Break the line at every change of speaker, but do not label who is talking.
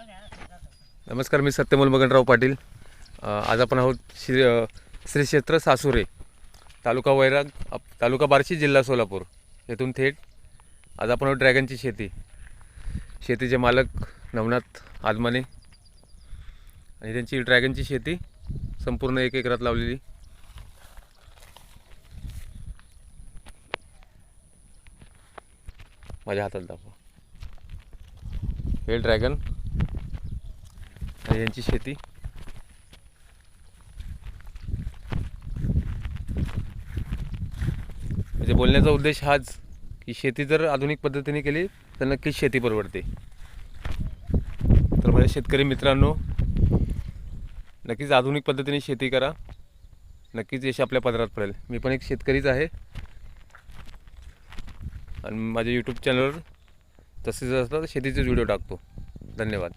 नमस्कार, मी सत्यमोल मगनराव पाटील. आज आपण आहोत श्री क्षेत्र सासुरे, तालुका वैराग, तालुका बार्शी, जिल्हा सोलापूर येथून थेट. आज आपण आहोत ड्रॅगनची शेतीचे मालक नवनाथ आदमाने आणि त्यांची ड्रॅगनची शेती संपूर्ण 1 एकरात लावलेली. माझ्या हातात दाखवा. हे ड्रॅगन आणि यांची शेती. म्हणजे बोलण्याचा उद्देश हाच की शेती जर आधुनिक पद्धतीने केली तर नक्कीच शेती परवडते. तर माझ्या शेतकरी मित्रांनो, नक्कीच आधुनिक पद्धतीने शेती करा, नक्कीच यश आपल्या पदरात पडेल. मी पण एक शेतकरीच आहे आणि माझ्या यूट्यूब चॅनलवर तसेच असतात शेतीचे व्हिडिओ टाकतो. धन्यवाद.